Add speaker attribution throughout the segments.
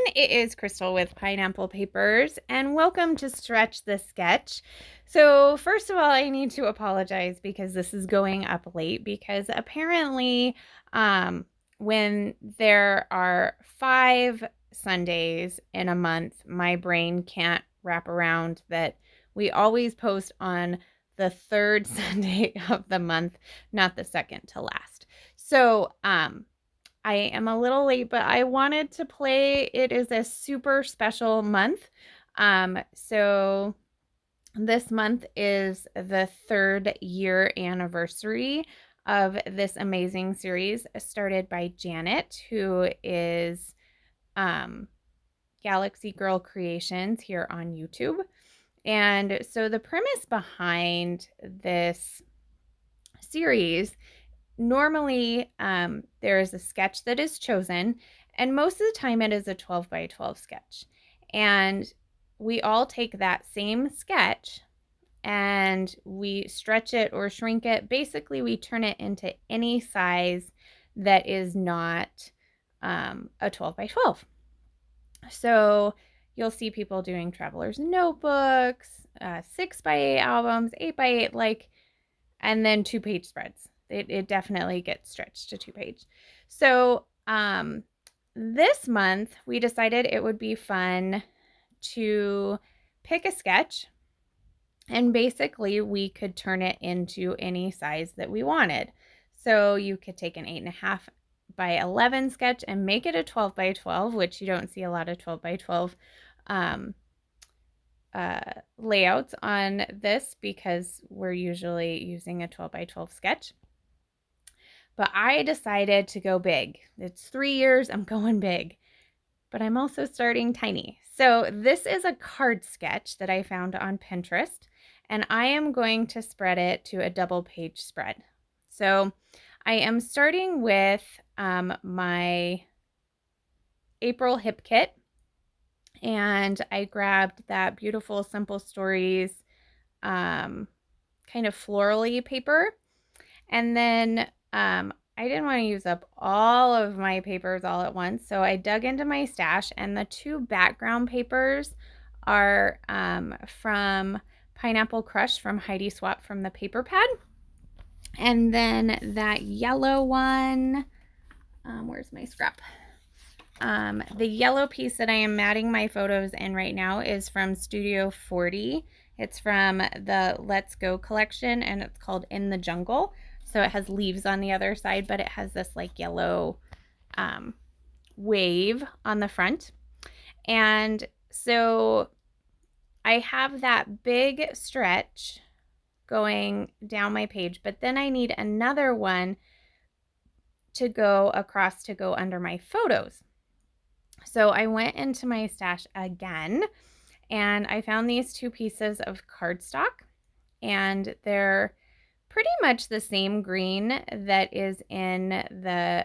Speaker 1: it is Crystal with Pineapple Papers, and welcome to Stretch the Sketch. So, first of all, I need to apologize because this is going up late because apparently, when there are 5 Sundays in a month, my brain can't wrap around that we always post on the third Sunday of the month, not the second to last. So, I am a little late, but I wanted to play. It is a super special month. So this month is the 3rd-year anniversary of this amazing series started by Janet, who is Galaxy Girl Creations here on YouTube. And so the premise behind this series, normally there is a sketch that is chosen, and most of the time it is a 12 by 12 sketch. And we all take that same sketch and we stretch it or shrink it. Basically, we turn it into any size that is not a 12 by 12. So you'll see people doing traveler's notebooks, 6 by 8 albums, 8 by 8, and then 2-page spreads. It definitely gets stretched to 2-page. So this month we decided it would be fun to pick a sketch, and basically we could turn it into any size that we wanted. So you could take an 8.5 by 11 sketch and make it a 12 by 12, which you don't see a lot of 12 by 12 layouts on this because we're usually using a 12 by 12 sketch. But I decided to go big. It's 3 years, I'm going big. But I'm also starting tiny. So this is a card sketch that I found on Pinterest, and I am going to spread it to a double-page spread. So I am starting with my April Hip Kit, and I grabbed that beautiful Simple Stories kind of florally paper. And then I didn't want to use up all of my papers all at once, so I dug into my stash, and the 2 background papers are from Pineapple Crush from Heidi Swap from the Paper Pad. And then that yellow one, where's my scrap? The yellow piece that I am matting my photos in right now is from Studio 40. It's from the Let's Go collection, and it's called In the Jungle. So it has leaves on the other side, but it has this yellow wave on the front. And so I have that big stretch going down my page, but then I need another one to go across to go under my photos. So I went into my stash again, and I found these 2 pieces of cardstock, and they're pretty much the same green that is in the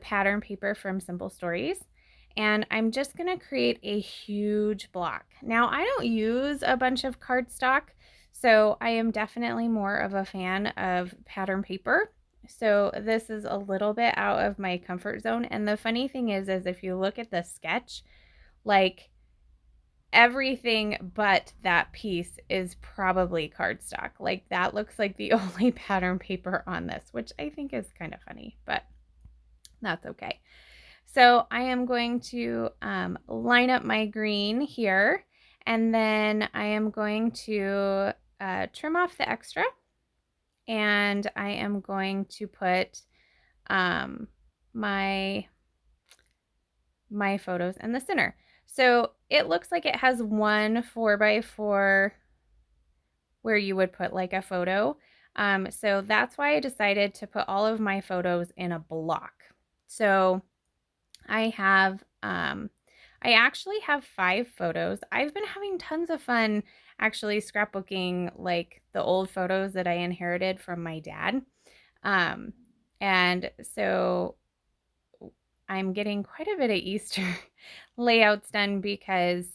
Speaker 1: pattern paper from Simple Stories. And I'm just going to create a huge block. Now, I don't use a bunch of cardstock, so I am definitely more of a fan of pattern paper. So this is a little bit out of my comfort zone. And the funny thing is if you look at the sketch, everything but that piece is probably cardstock. That looks like the only pattern paper on this, which I think is kind of funny, but that's okay. So I am going to line up my green here, and then I am going to trim off the extra, and I am going to put my photos in the center. So it looks like it has one 4x4 where you would put a photo. So that's why I decided to put all of my photos in a block. So I actually have 5 photos. I've been having tons of fun actually scrapbooking the old photos that I inherited from my dad. And so I'm getting quite a bit of Easter layouts done because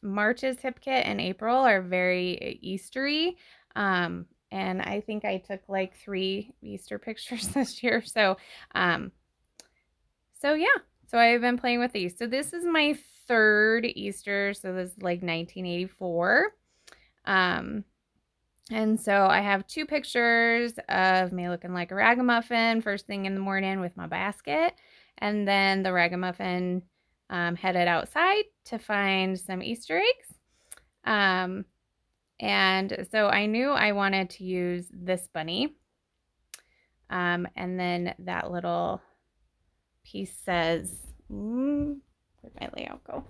Speaker 1: March's Hip Kit and April are very Eastery. And I think I took 3 Easter pictures this year. So yeah, So I've been playing with these. So this is my third Easter. So this is like 1984. And so I have two pictures of me looking like a ragamuffin first thing in the morning with my basket. And then the ragamuffin headed outside to find some Easter eggs. And so I knew I wanted to use this bunny. And then that little piece says, where'd my layout go?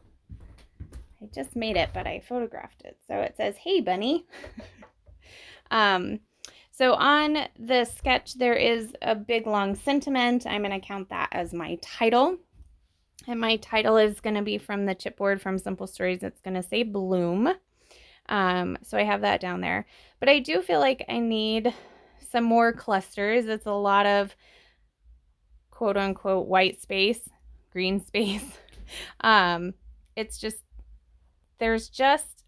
Speaker 1: I just made it, but I photographed it. So it says, "Hey, bunny." So on the sketch, there is a big long sentiment. I'm going to count that as my title. And my title is going to be from the chipboard from Simple Stories. It's going to say Bloom. So I have that down there. But I do feel like I need some more clusters. It's a lot of quote unquote white space, green space. It's just, there's just,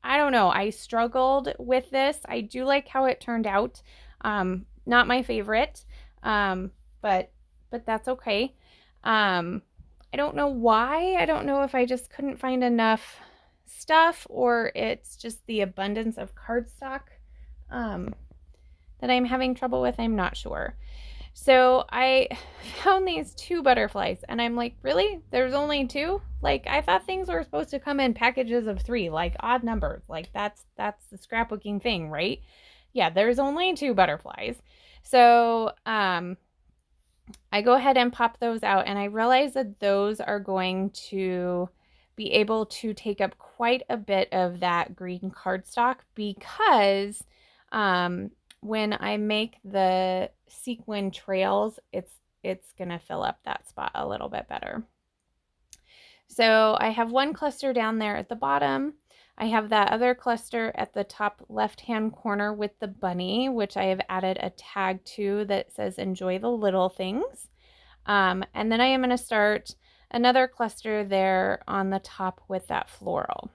Speaker 1: I don't know. I struggled with this. I do like how it turned out. Not my favorite, but that's okay. I don't know why. I don't know if I just couldn't find enough stuff or it's just the abundance of cardstock that I'm having trouble with. I'm not sure. So I found these two butterflies and I'm like, really? There's only two? Like, I thought things were supposed to come in packages of 3, like odd numbers. Like that's the scrapbooking thing, right? Yeah, there's only 2 butterflies. So I go ahead and pop those out and I realize that those are going to be able to take up quite a bit of that green cardstock because when I make the sequin trails, it's gonna fill up that spot a little bit better. So I have one cluster down there at the bottom. I have that other cluster at the top left-hand corner with the bunny, which I have added a tag to that says enjoy the little things. And then I am going to start another cluster there on the top with that floral.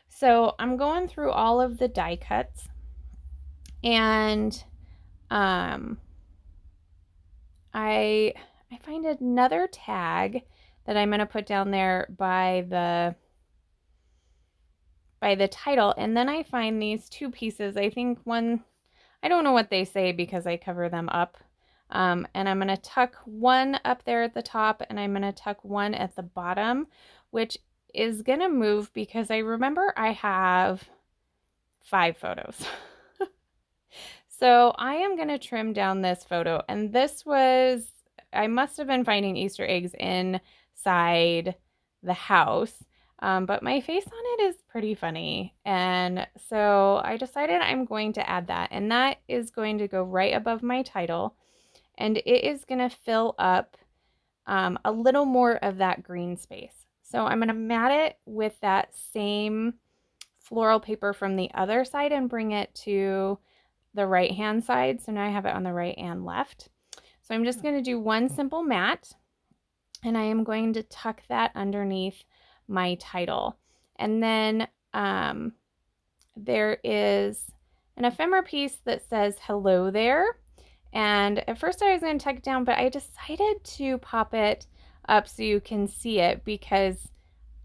Speaker 1: So I'm going through all of the die cuts and I find another tag that I'm going to put down there by the title, and then I find these 2 pieces. I think one, I don't know what they say because I cover them up, and I'm going to tuck one up there at the top and I'm going to tuck one at the bottom, which is going to move because I remember I have 5 photos. So I am going to trim down this photo, and this was, I must have been finding Easter eggs inside the house, but my face on it is pretty funny, and so I decided I'm going to add that, and that is going to go right above my title, and it is going to fill up a little more of that green space. So I'm going to mat it with that same floral paper from the other side and bring it to the right hand side. So now I have it on the right and left. So I'm just going to do one simple mat and I am going to tuck that underneath my title. And then there is an ephemera piece that says hello there. And at first I was going to tuck it down, but I decided to pop it up so you can see it because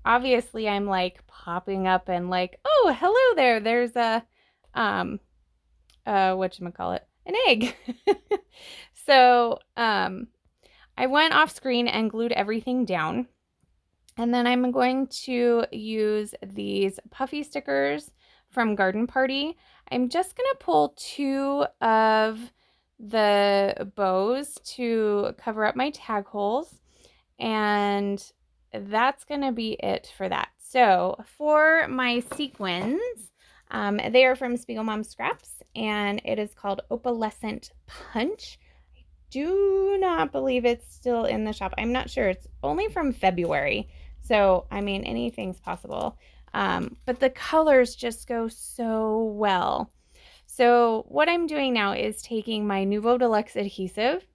Speaker 1: obviously I'm like popping up and like, oh, hello there. There's a whatchamacallit, an egg. So I went off screen and glued everything down. And then I'm going to use these puffy stickers from Garden Party. I'm just going to pull 2 of the bows to cover up my tag holes. And that's going to be it for that. So for my sequins, they are from Spiegelmom Scraps, and it is called Opalescent Punch. I do not believe it's still in the shop. I'm not sure. It's only from February. So, I mean, anything's possible. But the colors just go so well. So what I'm doing now is taking my Nuvo Deluxe adhesive.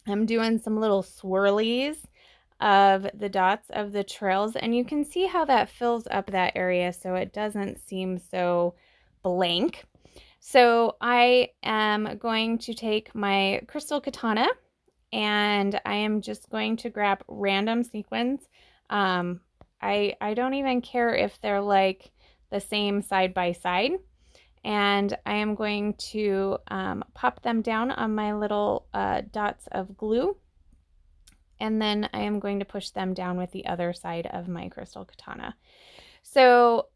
Speaker 1: I'm doing some little swirlies of the dots of the trails, and you can see how that fills up that area so it doesn't seem so blank. So I am going to take my Crystal Katana and I am just going to grab random sequins. I don't even care if they're like the same side by side. And I am going to pop them down on my little dots of glue. And then I am going to push them down with the other side of my crystal katana. So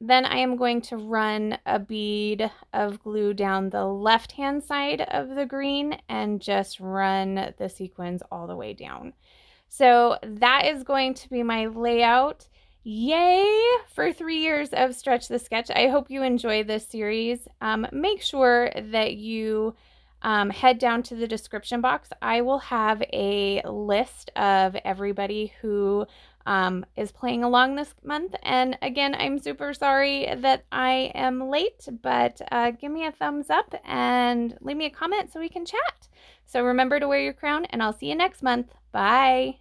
Speaker 1: then I am going to run a bead of glue down the left-hand side of the green and just run the sequins all the way down. So that is going to be my layout. Yay for 3 years of Stretch the Sketch. I hope you enjoy this series. Make sure that you head down to the description box. I will have a list of everybody who is playing along this month. And again, I'm super sorry that I am late, but give me a thumbs up and leave me a comment so we can chat. So remember to wear your crown, and I'll see you next month. Bye.